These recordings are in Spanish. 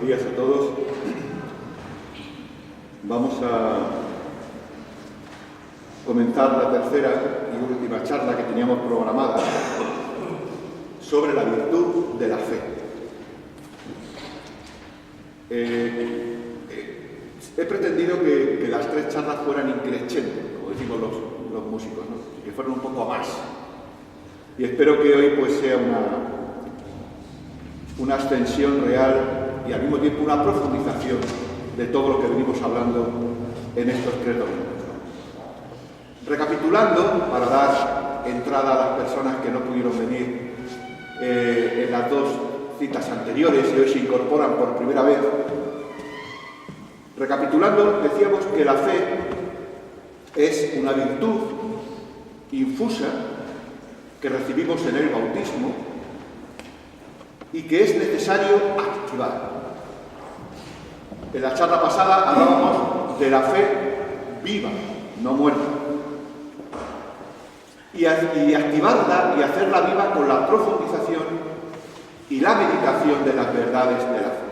Buenos días a todos. Vamos a comenzar la tercera y última charla que teníamos programada sobre la virtud de la fe. He pretendido que las tres charlas fueran increscendo, como decimos los músicos, ¿no? Que fueran un poco a más. Y espero que hoy pues sea una ascensión real y al mismo tiempo una profundización de todo lo que venimos hablando en estos 3 domingos. Recapitulando, para dar entrada a las personas que no pudieron venir en las 2 citas anteriores y hoy se incorporan por primera vez. Recapitulando, decíamos que la fe es una virtud infusa que recibimos en el bautismo y que es necesario activar. En la charla pasada hablábamos de la fe viva, no muerta. Y activarla y hacerla viva con la profundización y la meditación de las verdades de la fe.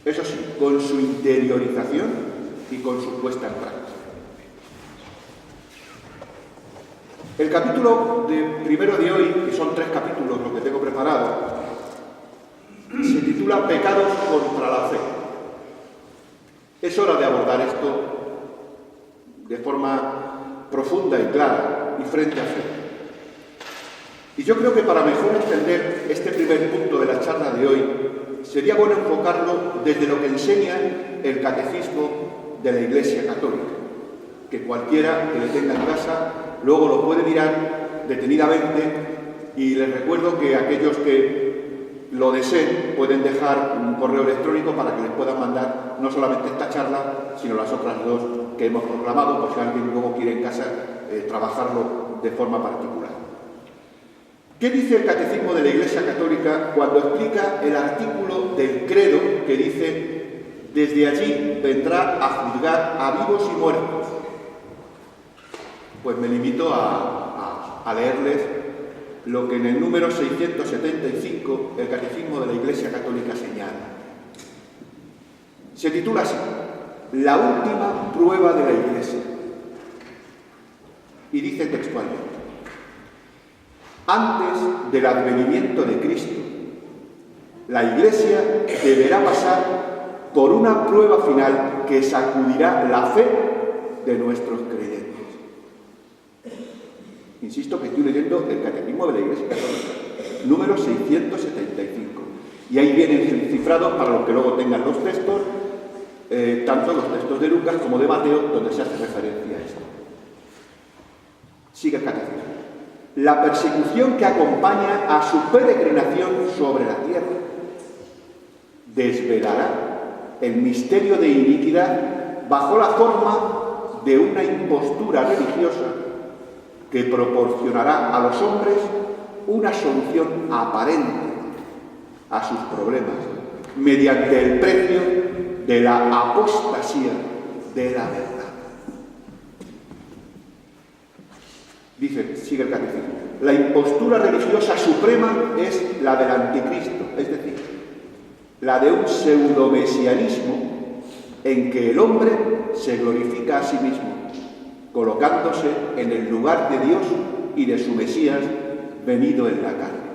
Eso sí, con su interiorización y con su puesta en práctica. El capítulo primero de hoy, que son 3 capítulos lo que tengo preparado, se titula Pecados contra la fe. Es hora de abordar esto de forma profunda y clara y frente a frente. Y yo creo que para mejor entender este primer punto de la charla de hoy, sería bueno enfocarlo desde lo que enseña el Catecismo de la Iglesia Católica, que cualquiera que le tenga en casa luego lo puede mirar detenidamente, y les recuerdo que aquellos que lo deseen pueden dejar un correo electrónico para que les puedan mandar no solamente esta charla, sino las otras 2 que hemos proclamado, por si alguien luego quiere en casa trabajarlo de forma particular. ¿Qué dice el Catecismo de la Iglesia Católica cuando explica el artículo del credo que dice: desde allí vendrá a juzgar a vivos y muertos? Pues me limito a leerles lo que en el número 675 el Catecismo de la Iglesia Católica señala. Se titula así: La última prueba de la Iglesia. Y dice textualmente: antes del advenimiento de Cristo, la Iglesia deberá pasar por una prueba final que sacudirá la fe de nuestros creyentes. Insisto que estoy leyendo el Catecismo de la Iglesia Católica, número 675. Y ahí vienen cifrados, para los que luego tengan los textos, tanto los textos de Lucas como de Mateo, donde se hace referencia a esto. Sigue el Catecismo. La persecución que acompaña a su peregrinación sobre la tierra desvelará el misterio de iniquidad bajo la forma de una impostura religiosa que proporcionará a los hombres una solución aparente a sus problemas mediante el precio de la apostasía de la verdad. Dice, sigue el Catecismo, la impostura religiosa suprema es la del anticristo, es decir, la de un pseudomesianismo en que el hombre se glorifica a sí mismo, colocándose en el lugar de Dios y de su Mesías venido en la carne.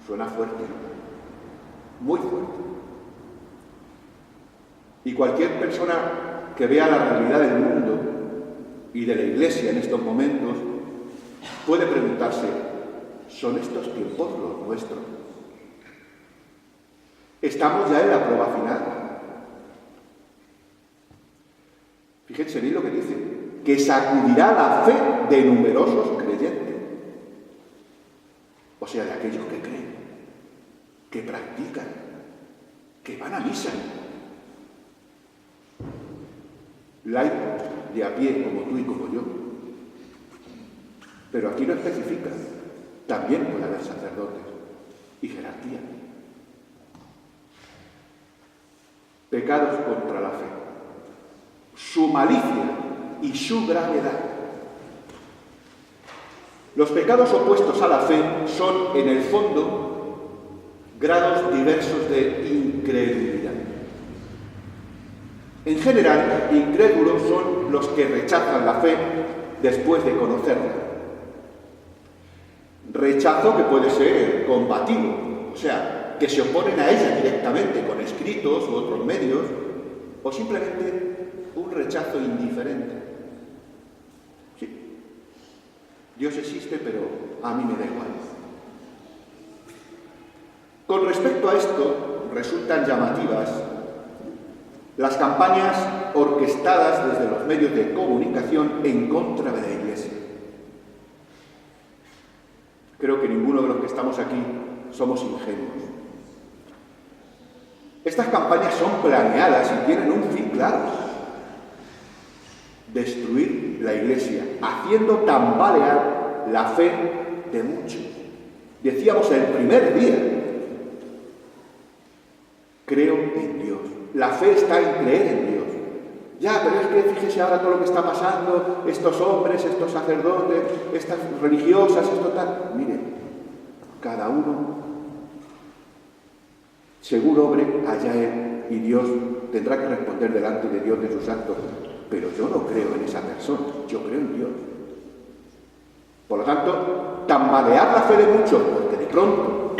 Suena fuerte, ¿no? Muy fuerte. Y cualquier persona que vea la realidad del mundo y de la Iglesia en estos momentos puede preguntarse: ¿son estos tiempos los nuestros? ¿Estamos ya en la prueba final? Fíjense bien lo que dice: que sacudirá la fe de numerosos creyentes. O sea, de aquellos que creen, que practican, que van a misa. Laicos de a pie como tú y como yo. Pero aquí no especifica. También puede haber sacerdotes y jerarquía. Pecados contra la fe. Su malicia y su gravedad. Los pecados opuestos a la fe son, en el fondo, grados diversos de incredulidad. En general, incrédulos son los que rechazan la fe después de conocerla. Rechazo que puede ser combativo, o sea, que se oponen a ella directamente con escritos u otros medios, o simplemente un rechazo indiferente. Sí, Dios existe, pero a mí me da igual. Con respecto a esto, resultan llamativas las campañas orquestadas desde los medios de comunicación en contra de la Iglesia. Creo que ninguno de los que estamos aquí somos ingenuos. Estas campañas son planeadas y tienen un fin claro: destruir la Iglesia, haciendo tambalear la fe de muchos. Decíamos el primer día: creo en Dios. La fe está en creer en Dios. Ya, pero es que fíjese ahora todo lo que está pasando, estos hombres, estos sacerdotes, estas religiosas, esto tal. Miren, cada uno, según obre, allá él, y Dios tendrá que responder delante de Dios de sus actos. Pero yo no creo en esa persona, yo creo en Dios. Por lo tanto, tambalear la fe de muchos, porque de pronto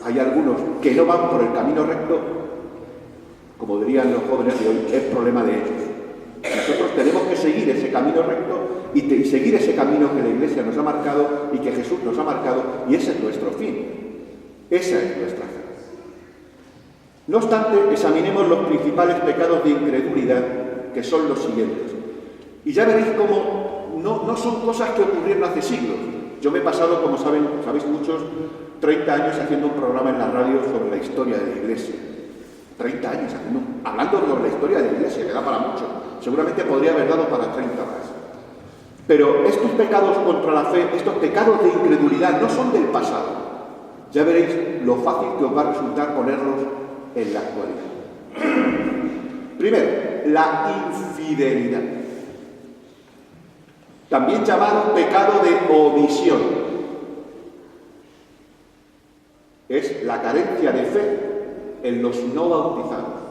hay algunos que no van por el camino recto, como dirían los jóvenes de hoy, es problema de ellos. Nosotros tenemos que seguir ese camino recto y seguir ese camino que la Iglesia nos ha marcado y que Jesús nos ha marcado, y ese es nuestro fin. Esa es nuestra fe. No obstante, examinemos los principales pecados de incredulidad, que son los siguientes. Y ya veréis cómo no son cosas que ocurrieron hace siglos. Yo me he pasado, como sabéis muchos, 30 años haciendo un programa en la radio sobre la historia de la Iglesia. 30 años hablando sobre la historia de la Iglesia, que da para mucho. Seguramente podría haber dado para 30 más. Pero estos pecados contra la fe, estos pecados de incredulidad, no son del pasado. Ya veréis lo fácil que os va a resultar ponerlos en la actualidad. Primero, la infidelidad. También llamado pecado de omisión. Es la carencia de fe en los no bautizados.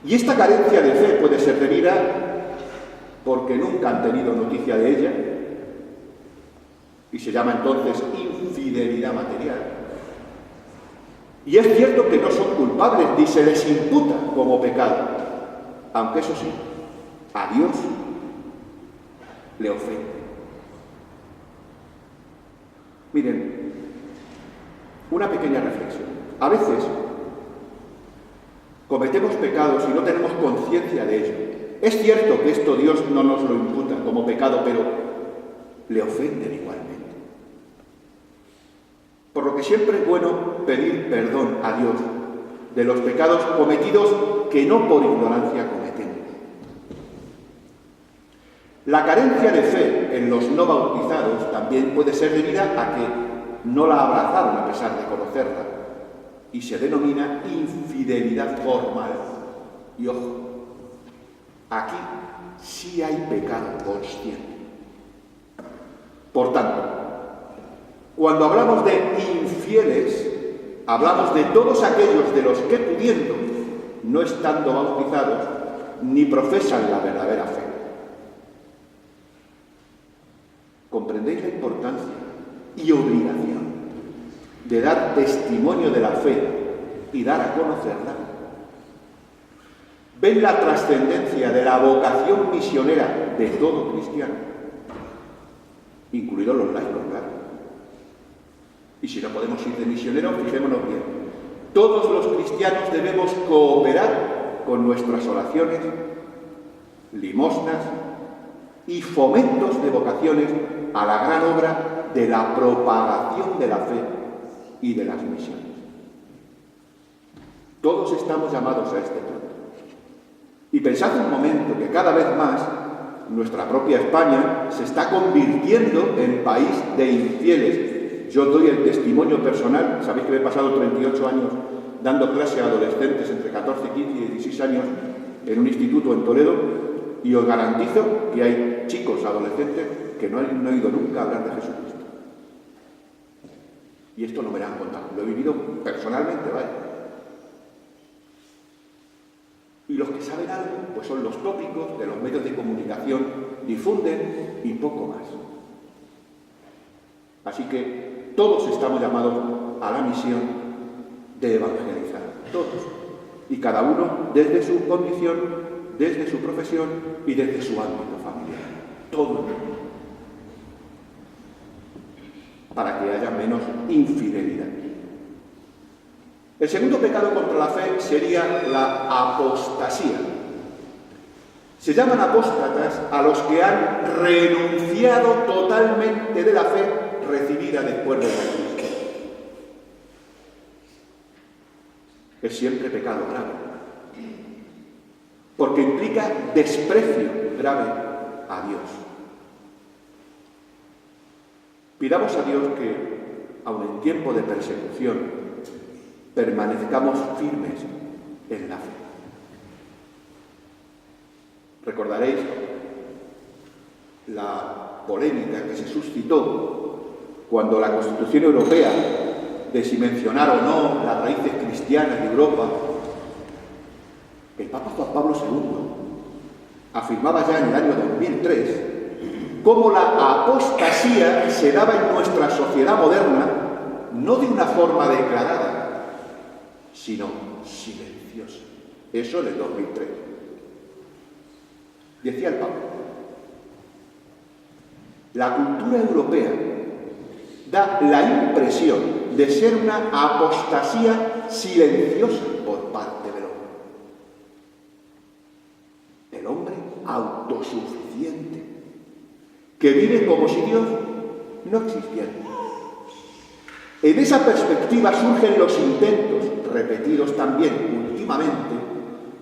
Y esta carencia de fe puede ser debida porque nunca han tenido noticia de ella, y se llama entonces infidelidad material. Y es cierto que no son culpables ni se les imputa como pecado, aunque eso sí, a Dios le ofende. Miren, una pequeña reflexión. A veces cometemos pecados y no tenemos conciencia de ello. Es cierto que esto Dios no nos lo imputa como pecado, pero le ofenden igualmente. Por lo que siempre es bueno pedir perdón a Dios de los pecados cometidos que no por ignorancia cometemos. La carencia de fe en los no bautizados también puede ser debida a que no la abrazaron a pesar de conocerla, y se denomina infidelidad formal. Y ojo, aquí sí hay pecado consciente. Por tanto, cuando hablamos de infieles, hablamos de todos aquellos de los que, pudiendo, no estando bautizados, ni profesan la verdadera fe. ¿Comprendéis la importancia y obligación de dar testimonio de la fe y dar a conocerla? ¿Ven la trascendencia de la vocación misionera de todo cristiano? Incluidos los laicos, claro. Y si no podemos ir de misioneros, fijémonos bien. Todos los cristianos debemos cooperar con nuestras oraciones, limosnas y fomentos de vocaciones a la gran obra de la propagación de la fe y de las misiones. Todos estamos llamados a este punto. Y pensad un momento que cada vez más nuestra propia España se está convirtiendo en país de infieles. Yo doy el testimonio personal. Sabéis que me he pasado 38 años dando clase a adolescentes entre 14, 15 y 16 años en un instituto en Toledo, y os garantizo que hay chicos adolescentes que no han oído nunca hablar de Jesucristo. Y esto no me lo han contado, lo he vivido personalmente, ¿vale? Y los que saben algo, pues son los tópicos de los medios de comunicación, difunden y poco más. Así que todos estamos llamados a la misión de evangelizar, todos. Y cada uno desde su condición, desde su profesión y desde su ámbito familiar. Todo. Para que haya menos infidelidad. El segundo pecado contra la fe sería la apostasía. Se llaman apóstatas a los que han renunciado totalmente de la fe recibida después de Cristo. Es siempre pecado grave, porque implica desprecio grave a Dios. Pidamos a Dios que, aun en tiempo de persecución, permanezcamos firmes en la fe. Recordaréis la polémica que se suscitó cuando la Constitución Europea, de si mencionar o no las raíces cristianas de Europa, el Papa Juan Pablo II afirmaba ya en el año 2003 cómo la apostasía se daba en nuestra sociedad moderna no de una forma declarada, sino silenciosa. Eso en el 2003. Decía el Papa, la cultura europea da la impresión de ser una apostasía silenciosa por parte del hombre. El hombre autosuficiente, que vive como si Dios no existiera. En esa perspectiva surgen los intentos, repetidos también últimamente,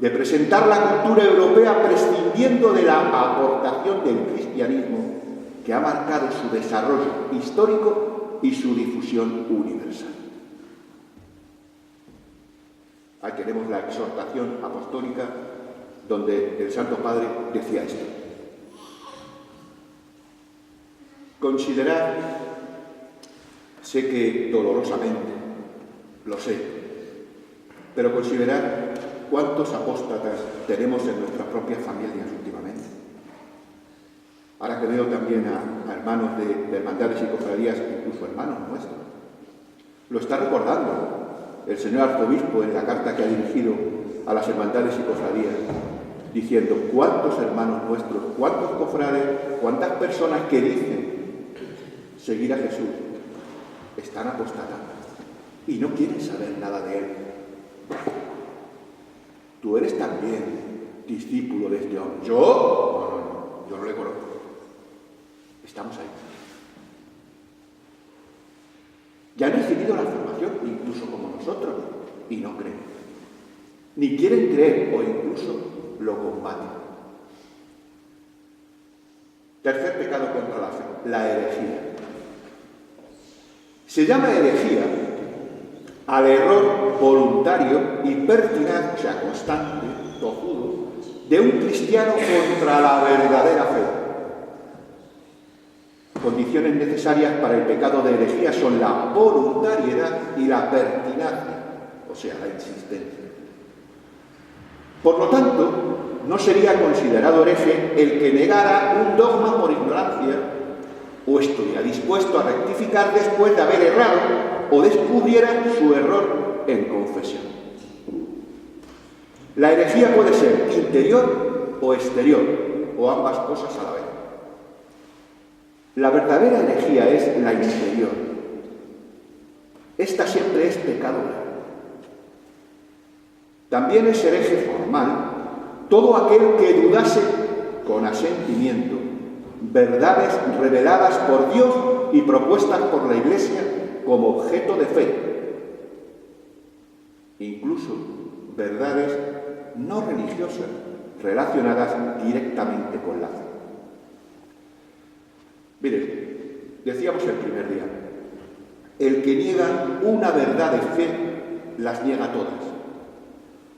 de presentar la cultura europea prescindiendo de la aportación del cristianismo que ha marcado su desarrollo histórico y su difusión universal. Ahí tenemos la exhortación apostólica donde el Santo Padre decía esto. Considerad, sé que dolorosamente, lo sé, pero considerad cuántos apóstatas tenemos en nuestras propias familias últimamente. Ahora que veo también a hermanos de hermandades y cofradías, incluso hermanos nuestros, lo está recordando el señor arzobispo en la carta que ha dirigido a las hermandades y cofradías, diciendo cuántos hermanos nuestros, cuántos cofrades, cuántas personas que dicen seguir a Jesús están apostatando y no quieren saber nada de Él. Tú eres también discípulo de este hombre. ¿Yo? No, yo no le conozco. Estamos ahí. Ya han recibido la formación, incluso como nosotros, y no creen. Ni quieren creer o incluso lo combaten. Tercer pecado contra la fe, la herejía. Se llama herejía al error voluntario y pertinaz, o sea, constante, tozudo, de un cristiano contra la verdadera fe. Condiciones necesarias para el pecado de herejía son la voluntariedad y la pertinacia, o sea, la insistencia. Por lo tanto, no sería considerado hereje el que negara un dogma por ignorancia o estuviera dispuesto a rectificar después de haber errado o descubriera su error en confesión. La herejía puede ser interior o exterior, o ambas cosas a la vez. La verdadera herejía es la interior. Esta siempre es pecado grave. También es hereje formal todo aquel que dudase con asentimiento verdades reveladas por Dios y propuestas por la Iglesia como objeto de fe, incluso verdades no religiosas relacionadas directamente con la fe. Miren, decíamos el primer día, el que niega una verdad de fe, las niega todas.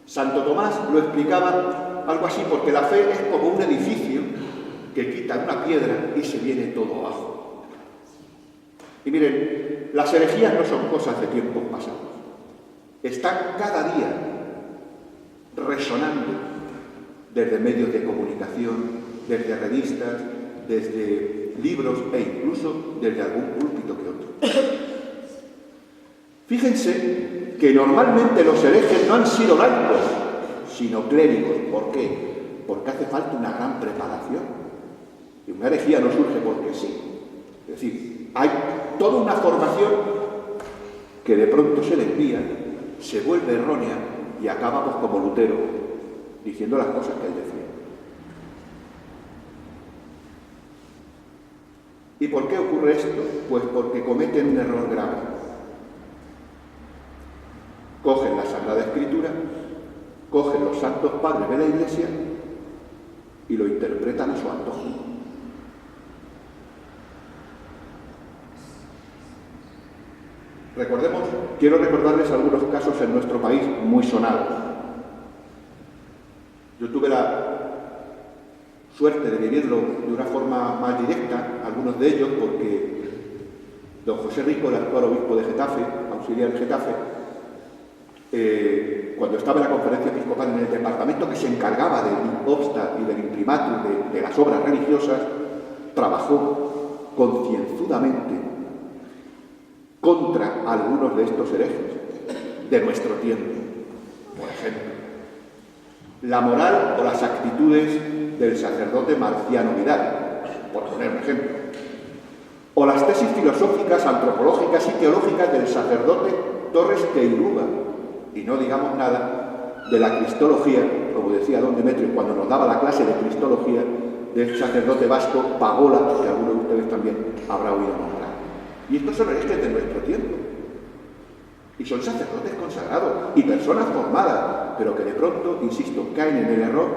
Santo Tomás lo explicaba algo así, porque la fe es como un edificio que quita una piedra y se viene todo abajo. Y miren, las herejías no son cosas de tiempos pasados. Están cada día resonando desde medios de comunicación, desde revistas, desde libros e incluso desde algún púlpito que otro. Fíjense que normalmente los herejes no han sido laicos, sino clérigos. ¿Por qué? Porque hace falta una gran preparación. Y una herejía no surge porque sí. Es decir, hay toda una formación que de pronto se desvía, se vuelve errónea y acaba pues, como Lutero, diciendo las cosas que él decía. ¿Y por qué ocurre esto? Pues porque cometen un error grave. Cogen la Sagrada Escritura, cogen los santos padres de la Iglesia y lo interpretan a su antojo. Quiero recordarles algunos casos en nuestro país muy sonados. Yo tuve la suerte de vivirlo de una forma más directa, algunos de ellos, porque don José Rico, el actual obispo de Getafe, auxiliar de Getafe, cuando estaba en la conferencia episcopal en el departamento que se encargaba del obsta y del imprimatur de las obras religiosas, trabajó concienzudamente contra algunos de estos herejes de nuestro tiempo. Por ejemplo, la moral o las actitudes del sacerdote Marciano Vidal, por poner un ejemplo, o las tesis filosóficas, antropológicas y teológicas del sacerdote Torres Queiruga, y no digamos nada de la cristología, como decía don Demetrio cuando nos daba la clase de cristología, del sacerdote vasco Pagola, que algunos de ustedes también habrá oído nombrar. Y estos son herejes de nuestro tiempo. Y son sacerdotes consagrados y personas formadas, pero que de pronto, insisto, caen en el error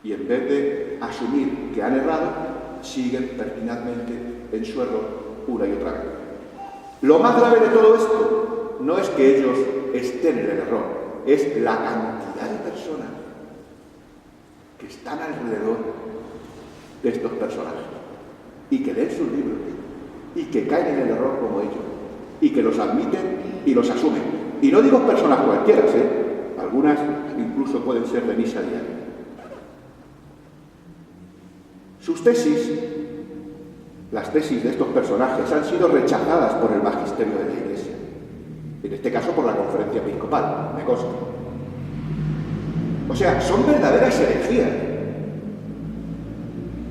y en vez de asumir que han errado, siguen pertinazmente en su error una y otra vez. Lo más grave de todo esto no es que ellos estén en el error, es la cantidad de personas que están alrededor de estos personajes y que leen sus libros y que caen en el error como ellos y que los admiten y los asumen. Y no digo personas cualquiera, algunas incluso pueden ser de misa diaria. Sus tesis, las tesis de estos personajes, han sido rechazadas por el magisterio de la Iglesia, en este caso por la conferencia episcopal, me consta. O sea, son verdaderas herejías.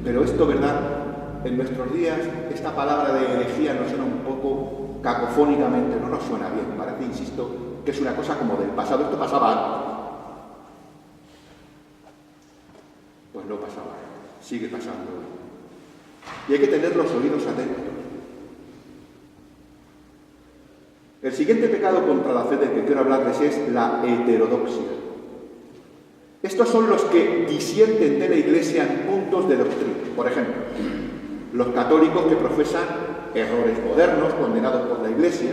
Pero esto, ¿verdad? En nuestros días, esta palabra de herejía nos suena un poco cacofónicamente, no nos suena bien, parece, insisto, que es una cosa como del pasado. Esto pasaba antes. Pues no pasaba, sigue pasando hoy. Y hay que tener los oídos atentos. El siguiente pecado contra la fe del que quiero hablarles es la heterodoxia. Estos son los que disienten de la Iglesia en puntos de doctrina. Por ejemplo, los católicos que profesan errores modernos condenados por la Iglesia.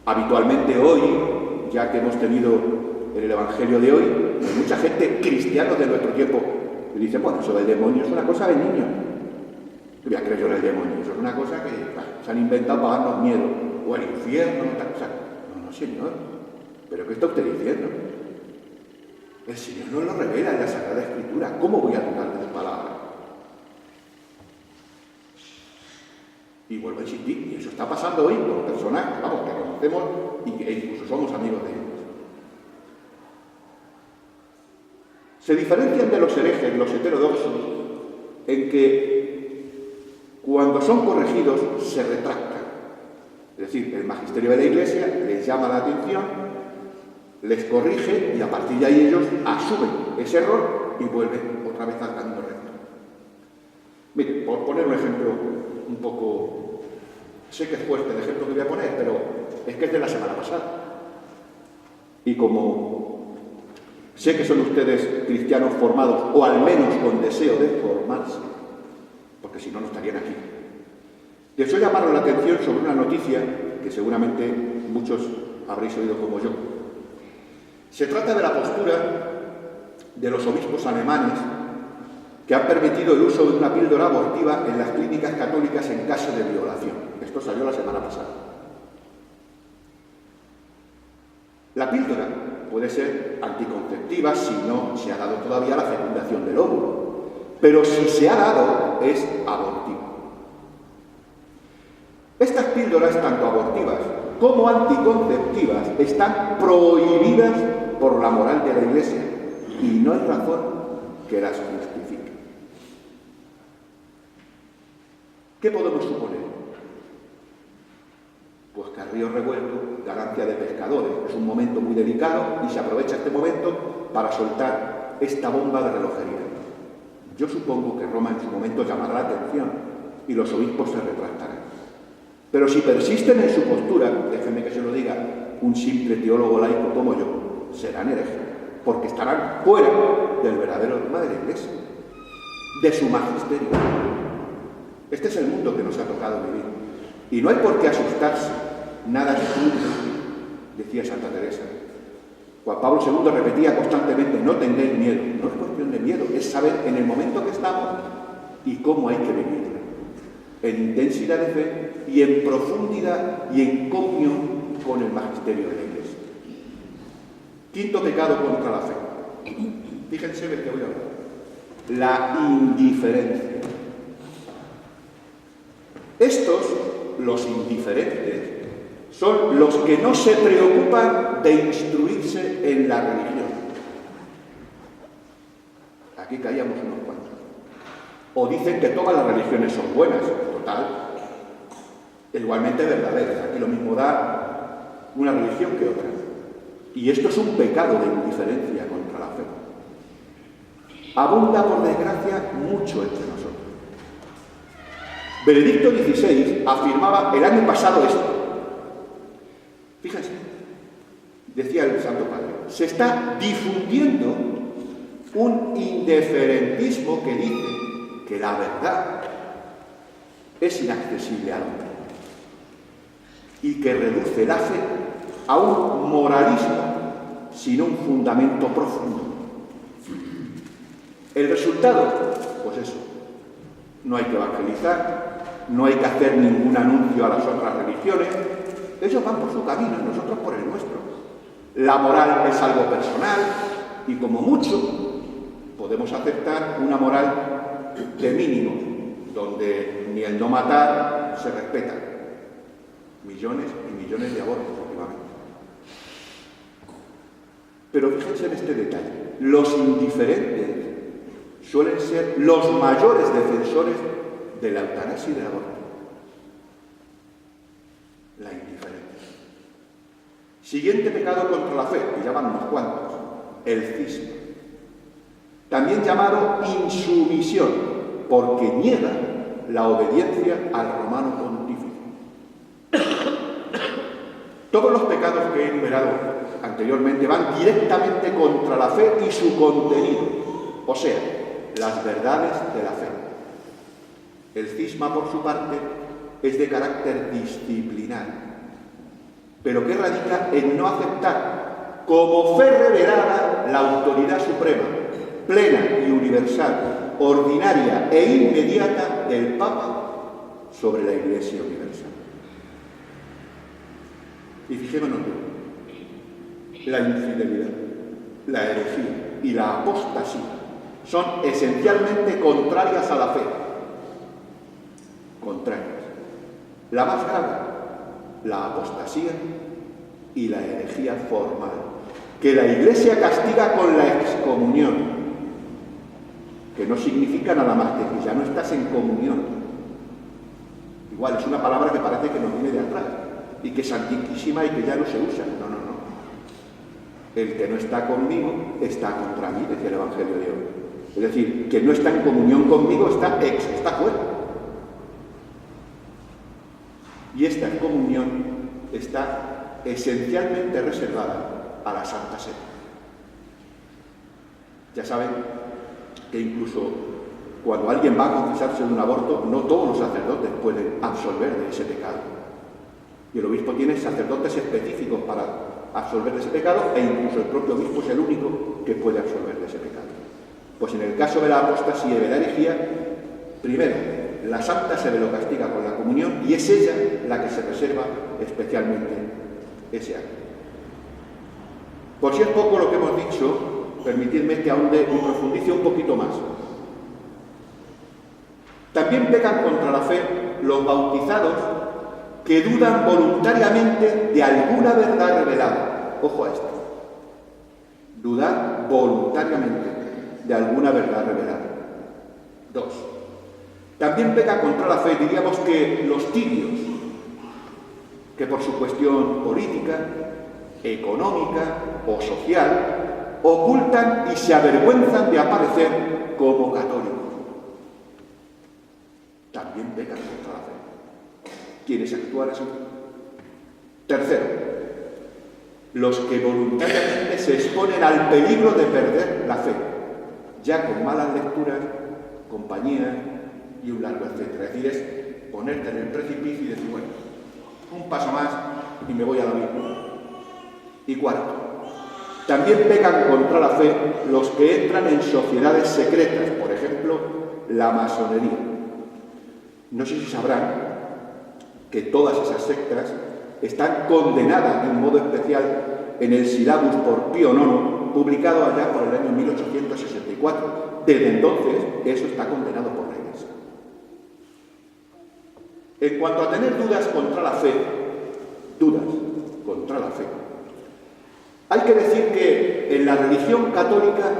Habitualmente hoy, ya que hemos tenido en el Evangelio de hoy, hay mucha gente, cristianos de nuestro tiempo, que dice, bueno, eso del demonio es una cosa de niños. Yo voy a creer yo en el demonio, eso es una cosa que se han inventado para darnos miedo. O el infierno, tal cosa. No, señor. ¿Pero qué está usted diciendo? El Señor nos lo revela en la Sagrada Escritura. ¿Cómo voy a dudar de su palabra? Y vuelvo a insistir, y eso está pasando hoy con personajes, vamos, que conocemos y que incluso somos amigos de ellos. Se diferencian de los herejes, los heterodoxos, en que cuando son corregidos se retractan. Es decir, el magisterio de la Iglesia les llama la atención, les corrige y a partir de ahí ellos asumen ese error y vuelven otra vez al camino recto. Miren, por poner un ejemplo un poco, sé que es fuerte el ejemplo que voy a poner, pero es que es de la semana pasada. Y como sé que son ustedes cristianos formados, o al menos con deseo de formarse, porque si no, no estarían aquí. Deseo llamaros la atención sobre una noticia que seguramente muchos habréis oído como yo. Se trata de la postura de los obispos alemanes que han permitido el uso de una píldora abortiva en las clínicas católicas en caso de violación. Esto salió la semana pasada. La píldora puede ser anticonceptiva si no se ha dado todavía la fecundación del óvulo, pero si se ha dado es abortiva. Estas píldoras, tanto abortivas como anticonceptivas, están prohibidas por la moral de la Iglesia y no hay razón que las justifique. ¿Qué podemos suponer? Pues que a río revuelto, ganancia de pescadores. Es un momento muy delicado y se aprovecha este momento para soltar esta bomba de relojería. Yo supongo que Roma en su momento llamará la atención y los obispos se retractarán. Pero si persisten en su postura, déjenme que se lo diga un simple teólogo laico como yo, serán herejes, porque estarán fuera del verdadero dogma de la Iglesia, de su magisterio. Este es el mundo que nos ha tocado vivir. Y no hay por qué asustarse, nada es tuyo, decía Santa Teresa. Juan Pablo II repetía constantemente, no tengáis miedo. No es cuestión de miedo, es saber en el momento que estamos y cómo hay que vivirlo. En intensidad de fe y en profundidad y en comunión con el magisterio de la Iglesia. Quinto pecado contra la fe. Fíjense del que voy a hablar. La indiferencia. Estos, los indiferentes, son los que no se preocupan de instruirse en la religión. Aquí caíamos unos cuantos. O dicen que todas las religiones son buenas. Total, igualmente verdaderas. Aquí lo mismo da una religión que otra. Y esto es un pecado de indiferencia contra la fe. Abunda, por desgracia, mucho entre nosotros. Benedicto XVI afirmaba el año pasado esto. Fíjense, decía el Santo Padre, se está difundiendo un indiferentismo que dice que la verdad es inaccesible al hombre y que reduce la fe a un moralismo sin un fundamento profundo. El resultado, pues eso, no hay que evangelizar, no hay que hacer ningún anuncio a las otras religiones, ellos van por su camino y nosotros por el nuestro. La moral es algo personal y como mucho podemos aceptar una moral de mínimo, donde ni el no matar se respeta. Millones y millones de abortos últimamente. Pero fíjense en este detalle. Los indiferentes suelen ser los mayores defensores de la eutanasia y del aborto. La indiferencia. Siguiente pecado contra la fe, que ya van unos cuantos, el cisma. También llamado insumisión, porque niega la obediencia al romano pontífice. Todos los pecados que he enumerado anteriormente van directamente contra la fe y su contenido, o sea, las verdades de la fe. El cisma, por su parte, es de carácter disciplinar, pero que radica en no aceptar como fe revelada la autoridad suprema, plena y universal, ordinaria e inmediata del Papa sobre la Iglesia universal. Y fijémonos bien, la infidelidad, la herejía y la apostasía son esencialmente contrarias a la fe. Contrarias. La más grave, la apostasía y la herejía formal, que la Iglesia castiga con la excomunión, que no significa nada más que ya no estás en comunión. Igual es una palabra que parece que nos viene de atrás y que es antiquísima y que ya no se usa. No, no, no. El que no está conmigo está contra mí, decía el Evangelio de hoy. Es decir, que no está en comunión conmigo está fuera. Y esta comunión está esencialmente reservada a la Santa Sede. Ya saben que incluso cuando alguien va a confesarse de un aborto, no todos los sacerdotes pueden absolver de ese pecado. Y el obispo tiene sacerdotes específicos para absolver de ese pecado, e incluso el propio obispo es el único que puede absolver de ese pecado. Pues en el caso de la apostasía y de la herejía, primero, la Santa se lo castiga con la comunión y es ella la que se reserva especialmente ese acto. Por si es poco lo que hemos dicho, permitidme que ahonde y profundice un poquito más. También pecan contra la fe los bautizados que dudan voluntariamente de alguna verdad revelada. Ojo a esto. Dudar voluntariamente de alguna verdad revelada. 2. También peca contra la fe, diríamos que los tibios, que por su cuestión política, económica o social, ocultan y se avergüenzan de aparecer como católicos. También pecan contra la fe. ¿Quieres actuar así? Tercero, los que voluntariamente se exponen al peligro de perder la fe, ya con malas lecturas, compañía y un largo etcétera. Es decir, es ponerte en el precipicio y decir, bueno, un paso más y me voy a la Biblia. Y cuarto, también pecan contra la fe los que entran en sociedades secretas, por ejemplo, la masonería. No sé si sabrán que todas esas sectas están condenadas de un modo especial en el Syllabus por Pío IX, publicado allá por el año 1864. Desde entonces, eso está condenado por la Iglesia. En cuanto a tener dudas contra la fe, hay que decir que en la religión católica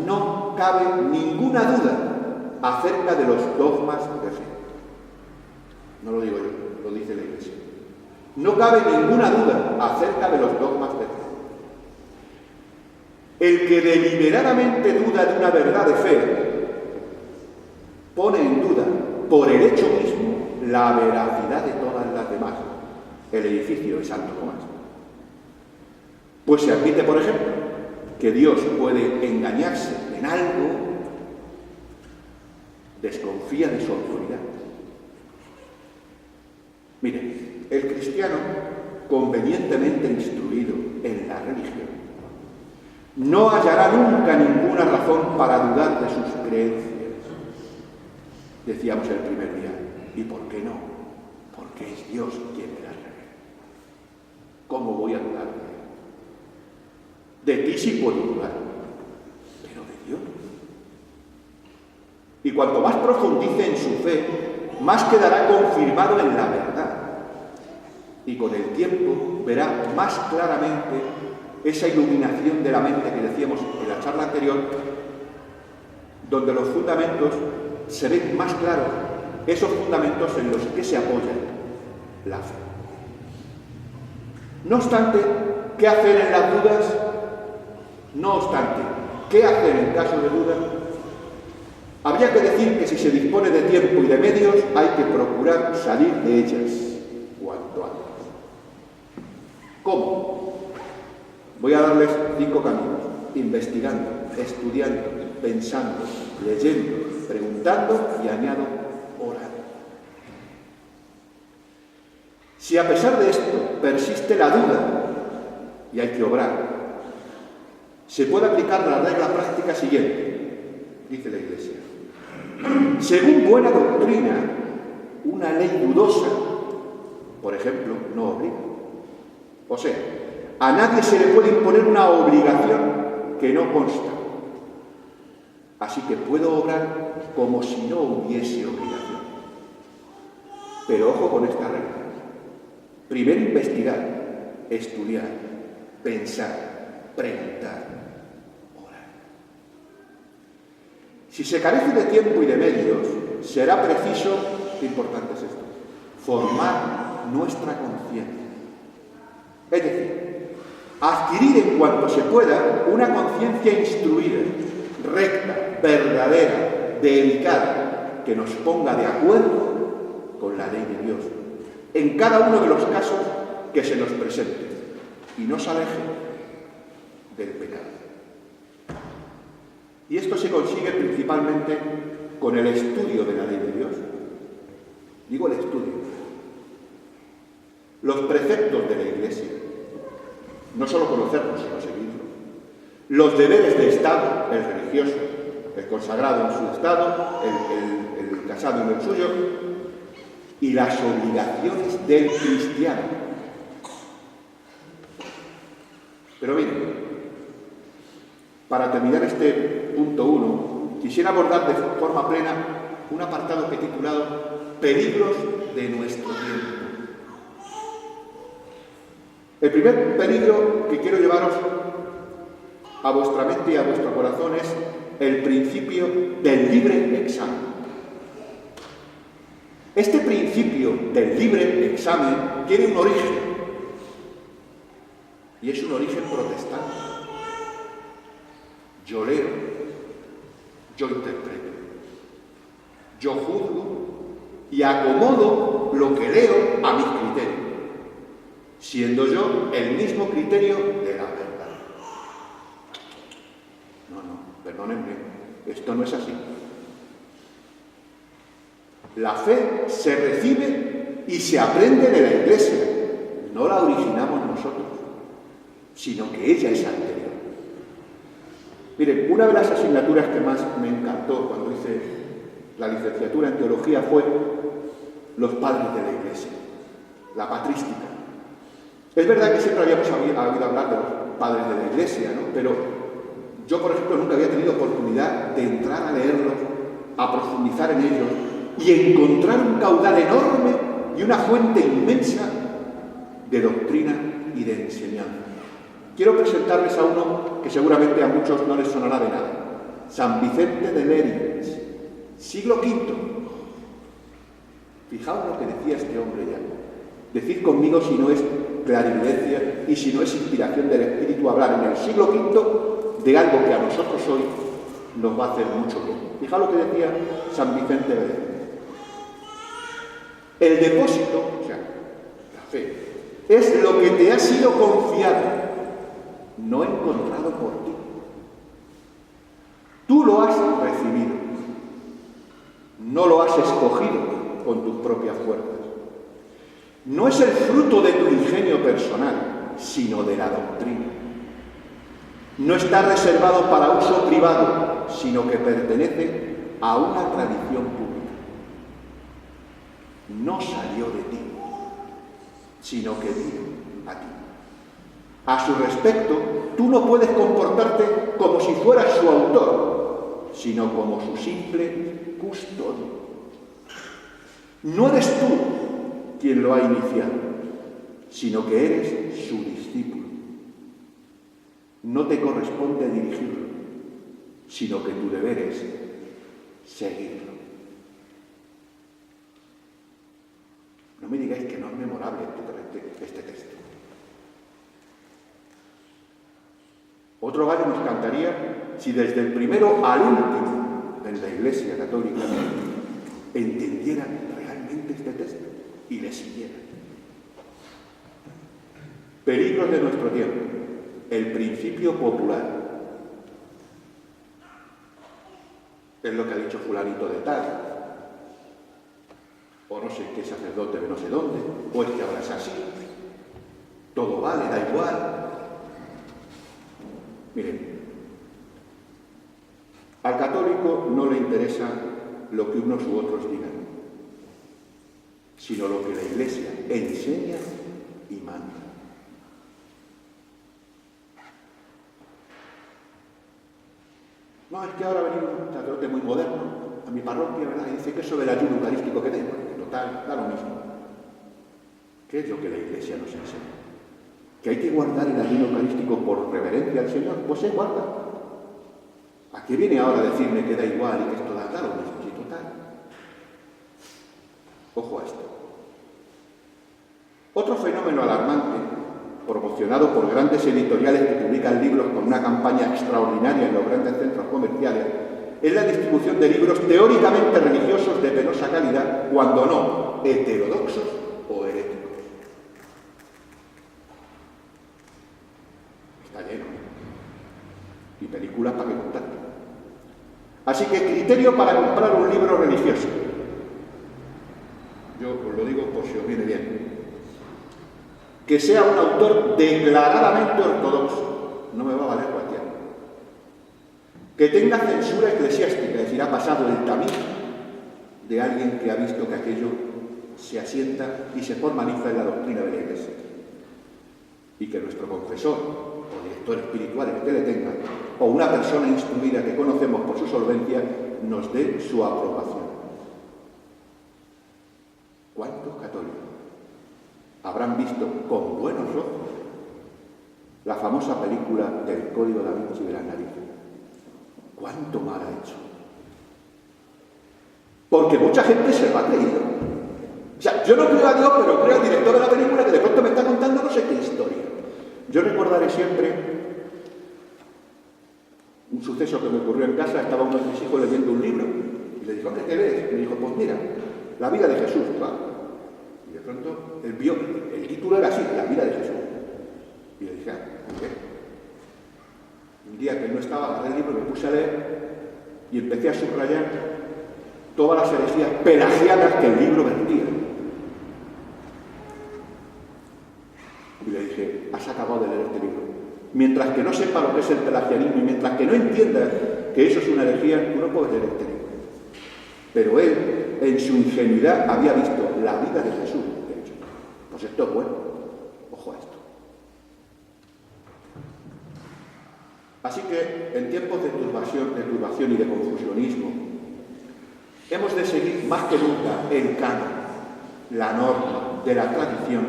no cabe ninguna duda acerca de los dogmas de fe. No lo digo yo, lo dice la Iglesia. No cabe ninguna duda acerca de los dogmas de fe. El que deliberadamente duda de una verdad de fe pone en duda, por el hecho mismo, la veracidad de todas las demás. El edificio de Santo Tomás. Pues se admite, por ejemplo, que Dios puede engañarse en algo, desconfía de su autoridad. Miren, el cristiano, convenientemente instruido en la religión, no hallará nunca ninguna razón para dudar de sus creencias. Decíamos el primer día, ¿y por qué no? Porque es Dios quien me las revela. ¿Cómo voy a dudar de Él? De ti sí puedo dudar, pero de Dios. Y cuanto más profundice en su fe, más quedará confirmado en la verdad. Y con el tiempo verá más claramente esa iluminación de la mente que decíamos en la charla anterior, donde los fundamentos se ven más claros, esos fundamentos en los que se apoya la fe. No obstante, ¿qué hacer en las dudas? No obstante, ¿qué hacer en caso de duda? Habría que decir que si se dispone de tiempo y de medios, hay que procurar salir de ellas cuanto antes. ¿Cómo? Voy a darles 5 caminos: investigando, estudiando, pensando, leyendo, preguntando y añado orando. Si a pesar de esto persiste la duda y hay que obrar, se puede aplicar la regla práctica siguiente, dice la Iglesia. Según buena doctrina, una ley dudosa, por ejemplo, no obliga. O sea, a nadie se le puede imponer una obligación que no consta. Así que puedo obrar como si no hubiese obligación. Pero ojo con esta regla. Primero investigar, estudiar, pensar, preguntar, orar. Si se carece de tiempo y de medios, será preciso, qué importante es esto, formar nuestra conciencia. Es decir, adquirir en cuanto se pueda una conciencia instruida, recta, verdadera, dedicada, que nos ponga de acuerdo con la ley de Dios en cada uno de los casos que se nos presenten y nos aleje del pecado. Y esto se consigue principalmente con el estudio de la ley de Dios. Digo el estudio. Los preceptos de la Iglesia, no solo conocerlos, sino seguirlos. Los deberes de Estado, el religioso, el consagrado en su estado, el casado en el suyo, y las obligaciones del cristiano. Pero miren, para terminar este punto 1, quisiera abordar de forma plena un apartado que he titulado Peligros de nuestro tiempo. El primer peligro que quiero llevaros a vuestra mente y a vuestro corazón es el principio del libre examen. Este principio del libre examen tiene un origen, y es un origen protestante. Yo leo, yo interpreto, yo juzgo y acomodo lo que leo a mis criterios, siendo yo el mismo criterio de la verdad. No, perdónenme, esto no es así. La fe se recibe y se aprende de la Iglesia, no la originamos nosotros, sino que ella es anterior. Miren, una de las asignaturas que más me encantó cuando hice la licenciatura en teología fue los padres de la Iglesia, la patrística. Es verdad que siempre habíamos oído hablar de los padres de la Iglesia, ¿no? Pero yo, por ejemplo, nunca había tenido oportunidad de entrar a leerlos, a profundizar en ellos y encontrar un caudal enorme y una fuente inmensa de doctrina y de enseñanza. Quiero presentarles a uno que seguramente a muchos no les sonará de nada. San Vicente de Lérins, siglo V. Fijaos lo que decía este hombre ya. Decid conmigo si no es clarividencia y si no es inspiración del Espíritu hablar en el siglo V de algo que a nosotros hoy nos va a hacer mucho bien. Fijaos lo que decía San Vicente de Lérins. El depósito, o sea, la fe, es lo que te ha sido confiado, no encontrado por ti. Tú lo has recibido, no lo has escogido con tus propias fuerzas. No es el fruto de tu ingenio personal, sino de la doctrina. No está reservado para uso privado, sino que pertenece a una tradición pública. No salió de ti, sino que vino a ti. A su respecto, tú no puedes comportarte como si fueras su autor, sino como su simple custodio. No eres tú quien lo ha iniciado, sino que eres su discípulo. No te corresponde dirigirlo, sino que tu deber es seguirlo. No me digáis que no es memorable este texto. Otro gallo nos cantaría si desde el primero al último en la Iglesia Católica entendieran realmente este texto y le siguieran. Peligros de nuestro tiempo. El principio popular. Es lo que ha dicho fulanito de tal, o no sé qué sacerdote de no sé dónde, o es que ahora es así. Todo vale, da igual. Miren, al católico no le interesa lo que unos u otros digan, sino lo que la Iglesia enseña y manda. No, es que ahora ha venido un sacerdote muy moderno a mi parroquia, ¿verdad? Y dice que eso del ayuno eucarístico que den, porque total, da lo mismo. ¿Qué es lo que la Iglesia nos enseña? ¿Que hay que guardar el ayuno eucarístico por reverencia al Señor? Pues se guarda. ¿A qué viene ahora a decirme que da igual y que esto da lo mismo? Sí, total. Ojo a esto. Otro fenómeno alarmante, promocionado por grandes editoriales que publican libros con una campaña extraordinaria en los grandes centros comerciales, es la distribución de libros teóricamente religiosos de penosa calidad, cuando no heterodoxos o heréticos. Está lleno. Y películas para que contar. Así que criterio para comprar un libro religioso. Yo os lo digo por si os viene bien. Que sea un autor declaradamente ortodoxo. No me va a valer cualquiera. que tenga censura eclesiástica, es decir, ha pasado el tamiz de alguien que ha visto que aquello se asienta y se formaliza en la doctrina de la Iglesia. Y que nuestro confesor o director espiritual, el que le tenga, o una persona instruida que conocemos por su solvencia, nos dé su aprobación. ¿Cuántos católicos habrán visto con buenos ojos la famosa película del Código Da Vinci de las narices? ¿Cuánto mal ha hecho? Porque mucha gente se lo ha creído. O sea, yo no creo a Dios, pero creo al director de la película que de pronto me está contando no sé qué historia. Yo recordaré siempre un suceso que me ocurrió en casa. Estaba uno de mis hijos leyendo un libro y le dijo, ¿qué lees? Y me dijo, pues mira, la vida de Jesús, claro. Y de pronto él vio, el título era así, la vida de Jesús. Y le dije, ¿por qué? Un día que él no estaba, agarré el libro, me puse a leer y empecé a subrayar todas las herejías pelagianas que el libro vertía. Y le dije, has acabado de leer este libro. Mientras que no sepa lo que es el pelagianismo y mientras que no entiendas que eso es una herejía, tú no puedes leer este libro. Pero él, en su ingenuidad, había visto la vida de Jesús. De hecho, pues esto es bueno. Ojo a esto. Así que, en tiempos de turbación y de confusionismo, hemos de seguir más que nunca el canon, la norma de la tradición,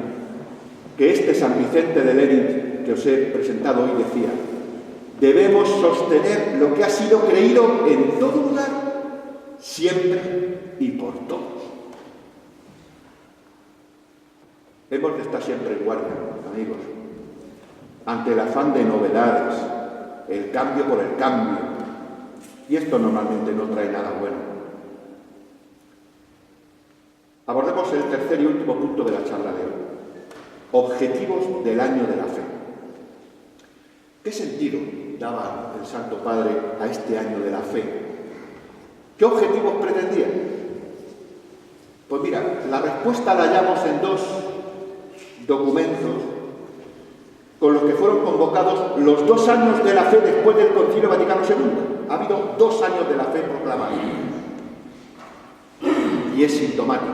que este San Vicente de Lérins que os he presentado hoy decía: debemos sostener lo que ha sido creído en todo lugar, siempre y por todos. Hemos de estar siempre en guardia, amigos, ante el afán de novedades, el cambio por el cambio, y esto normalmente no trae nada bueno. Abordemos el tercer y último punto de la charla de hoy: objetivos del año de la fe. ¿Qué sentido daba el Santo Padre a este año de la fe? ¿Qué objetivos pretendía? Pues mira, la respuesta la hallamos en dos documentos con los que fueron convocados los 2 años de la fe después del Concilio Vaticano II. Ha habido 2 años de la fe proclamados. Y es sintomático.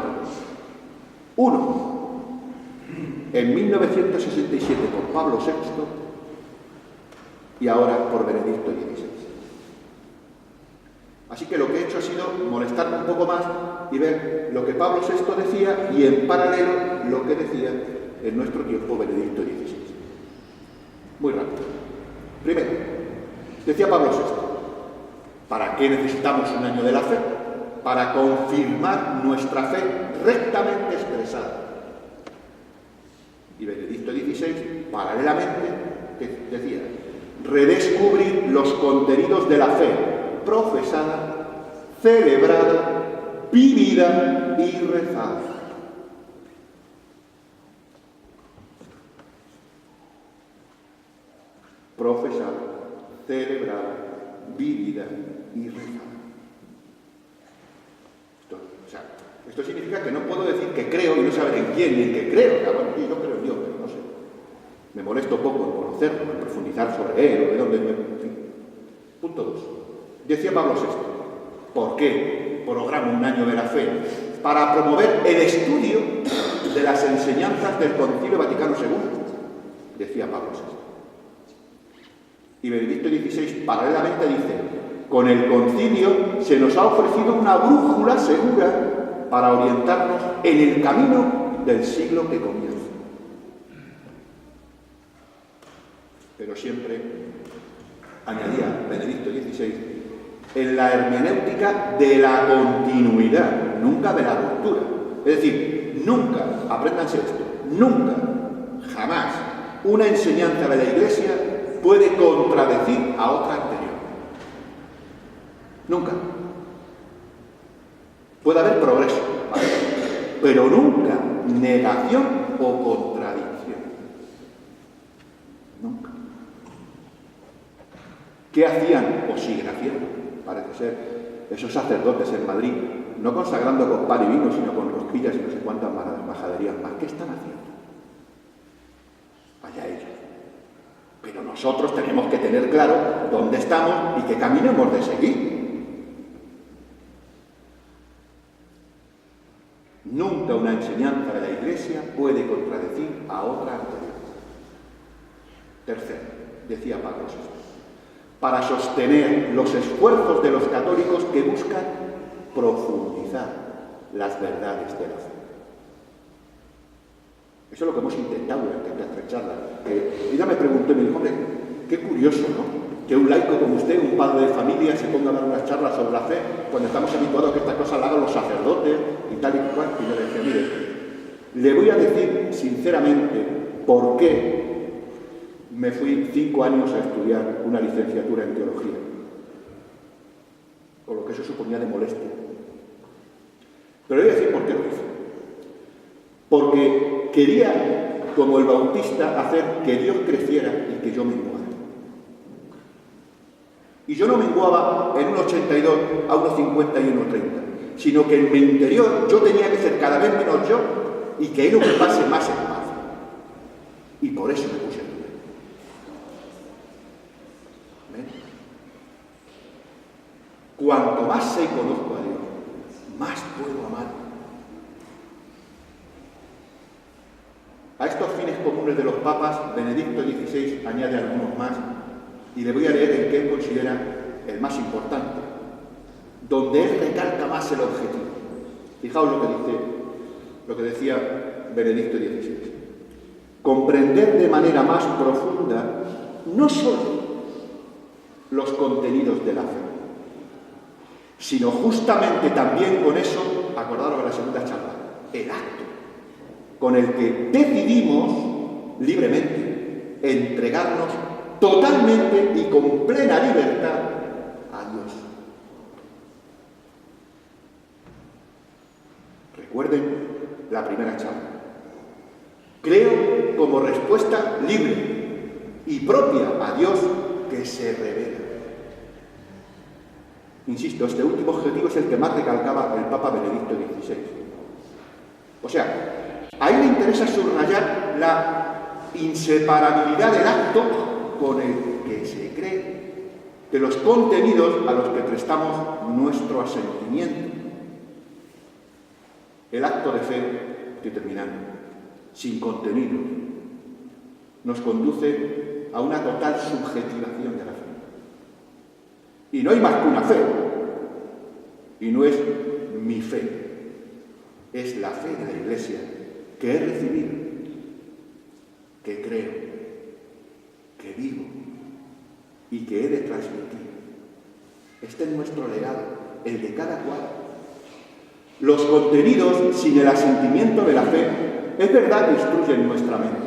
Uno, en 1967 por Pablo VI y ahora por Benedicto XVI. Así que lo que he hecho ha sido molestarme un poco más y ver lo que Pablo VI decía y en paralelo lo que decía en nuestro tiempo Benedicto XVI. Muy rápido. Primero, decía Pablo VI, ¿para qué necesitamos un año de la fe? Para confirmar nuestra fe rectamente expresada. Y Benedicto XVI, paralelamente, decía, redescubrir los contenidos de la fe profesada, celebrada, vivida y rezada. Profesada, celebrada, vivida y rezada. Esto significa que no puedo decir que creo y no saber en quién ni en qué creo. Bueno, yo creo en Dios, pero no sé. Me molesto poco en conocerlo, en profundizar sobre él o de dónde. En fin. Punto 2. Decía Pablo VI, ¿por qué programa un año de la fe? Para promover el estudio de las enseñanzas del Concilio Vaticano II, decía Pablo VI. Y Benedicto XVI paralelamente dice, con el concilio se nos ha ofrecido una brújula segura para orientarnos en el camino del siglo que comienza. Pero siempre, añadía Benedicto XVI, en la hermenéutica de la continuidad, nunca de la ruptura. Es decir, nunca, apréndanse esto, nunca, jamás, una enseñanza de la Iglesia puede contradecir a otra anterior. Nunca. Puede haber progreso, ¿vale? Pero nunca negación o contradicción. Nunca. ¿Qué hacían o siguen haciendo? Parece ser esos sacerdotes en Madrid, no consagrando con pan y vino, sino con rosquillas y no sé cuántas majaderías más. ¿Qué están haciendo? Allá ellos. Pero nosotros nosotros tenemos que tener claro dónde estamos y qué camino hemos de seguir. Nunca una enseñanza de la Iglesia puede contradecir a otra anterior. Tercero, decía Pablo VI, para sostener los esfuerzos de los católicos que buscan profundizar las verdades de la fe. Eso es lo que hemos intentado durante estas 3 charlas. Ella me preguntó y me dijo, hombre, qué curioso, ¿no? Que un laico como usted, un padre de familia, se ponga a dar unas charlas sobre la fe cuando estamos habituados a que estas cosas las hagan los sacerdotes y tal y cual. Y yo le decía, mire, le voy a decir sinceramente por qué me fui 5 años a estudiar una licenciatura en teología, con lo que eso suponía de molestia. Pero le voy a decir por qué lo hice. Porque quería, como el Bautista, hacer que Dios creciera y que yo menguara. Y yo no menguaba en 1,82 a 1,50 y 1,30, sino que en mi interior yo tenía que ser cada vez menos yo y que Él ocupase más espacio. Y por eso me puse a estudiar. ¿Ven? Cuanto más sé y conozco a Dios, más puedo amar. A estos fines comunes de los papas, Benedicto XVI añade algunos más, y le voy a leer el que él considera el más importante, donde él recalca más el objetivo. Fijaos lo que decía Benedicto XVI. Comprender de manera más profunda no solo los contenidos de la fe, sino justamente también con eso, acordaros de la segunda charla, el acto con el que decidimos libremente entregarnos totalmente y con plena libertad a Dios. Recuerden la primera charla. Creo como respuesta libre y propia a Dios que se revela. Insisto, este último objetivo es el que más recalcaba el Papa Benedicto XVI. O sea, a él le interesa subrayar la inseparabilidad del acto con el que se cree, de los contenidos a los que prestamos nuestro asentimiento. El acto de fe, estoy terminando, sin contenido, nos conduce a una total subjetivación de la fe. Y no hay más que una fe, y no es mi fe, es la fe de la Iglesia que he recibido, que creo, que vivo y que he de transmitir. Este es nuestro legado, el de cada cual. Los contenidos, sin el asentimiento de la fe, es verdad que instruyen nuestra mente,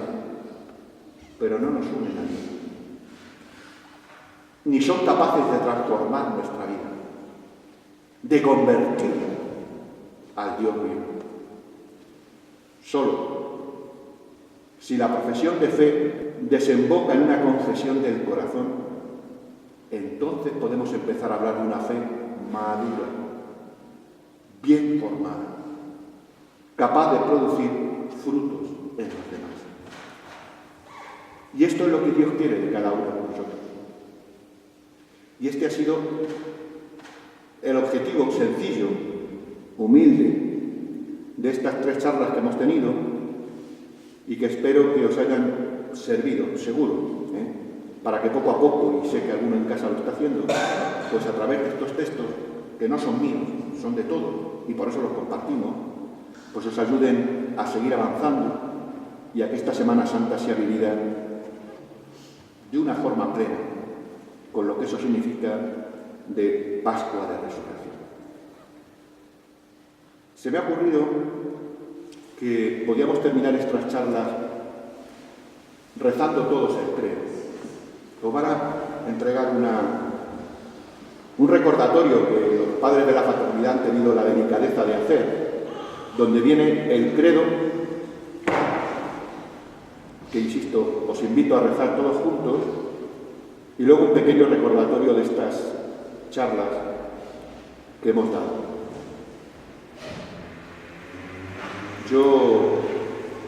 pero no nos unen a Dios, ni son capaces de transformar nuestra vida, de convertirla al Dios vivo. Solo si la profesión de fe desemboca en una confesión del corazón, entonces podemos empezar a hablar de una fe madura, bien formada, capaz de producir frutos en los demás. Y esto es lo que Dios quiere de cada uno de nosotros. Y este ha sido el objetivo sencillo, humilde, de estas 3 charlas que hemos tenido y que espero que os hayan servido, seguro, para que poco a poco, y sé que alguno en casa lo está haciendo, pues a través de estos textos, que no son míos, son de todos, y por eso los compartimos, pues os ayuden a seguir avanzando y a que esta Semana Santa sea vivida de una forma plena, con lo que eso significa de Pascua de Resurrección. Se me ha ocurrido que podíamos terminar estas charlas rezando todos el credo. Os van a entregar un recordatorio que los padres de la fraternidad han tenido la delicadeza de hacer, donde viene el credo, que insisto, os invito a rezar todos juntos, y luego un pequeño recordatorio de estas charlas que hemos dado. Yo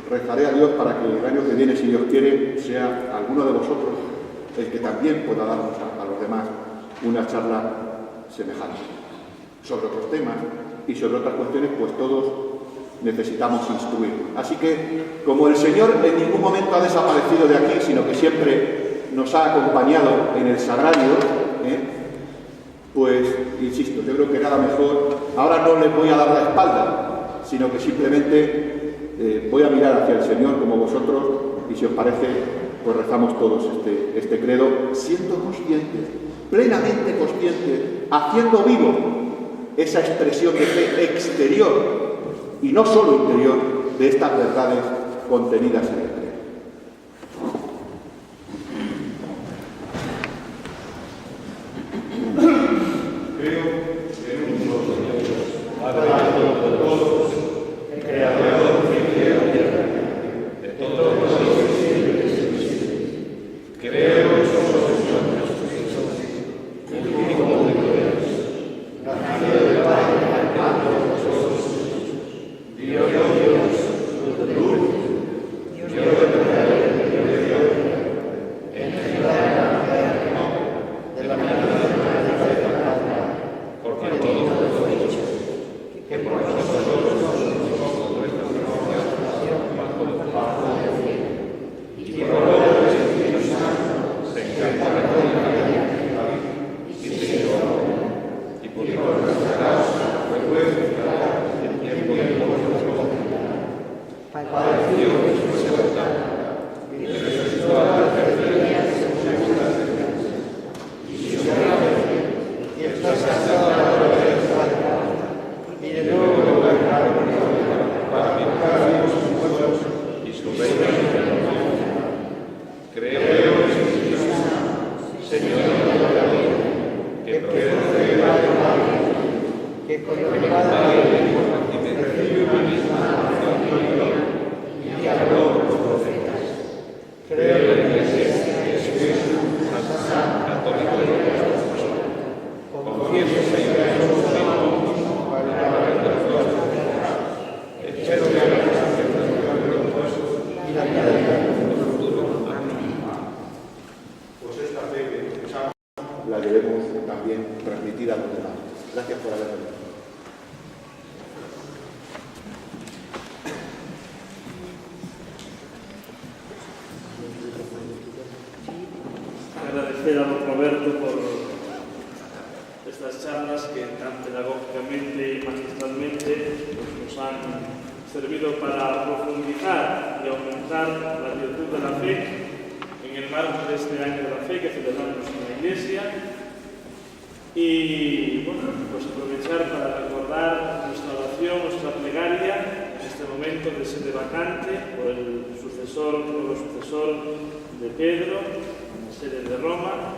rezaré a Dios para que el año que viene, si Dios quiere, sea alguno de vosotros el que también pueda darnos a los demás una charla semejante sobre otros temas y sobre otras cuestiones, pues todos necesitamos instruir. Así que, como el Señor en ningún momento ha desaparecido de aquí, sino que siempre nos ha acompañado en el sagrario, pues, insisto, yo creo que nada mejor. Ahora no les voy a dar la espalda, sino que simplemente voy a mirar hacia el Señor como vosotros, y si os parece, pues rezamos todos este credo, siendo conscientes, plenamente conscientes, haciendo vivo esa expresión de fe exterior y no solo interior de estas verdades contenidas en el credo. La debemos también transmitir a los demás. Gracias por haber venido. Agradecer a don Roberto por estas charlas que tan pedagógicamente y magistralmente nos han servido para profundizar y aumentar la virtud de la fe en el marco de este año de la fe que celebramos en la Iglesia. Y bueno, pues aprovechar para recordar nuestra oración, nuestra plegaria en este momento de sede vacante por el nuevo sucesor de Pedro en la sede de Roma,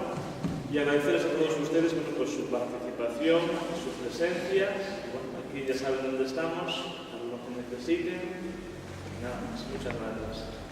y agradecerles a todos ustedes por su participación, su presencia. Bueno, aquí ya saben dónde estamos, a lo que necesiten. Nada más, muchas gracias.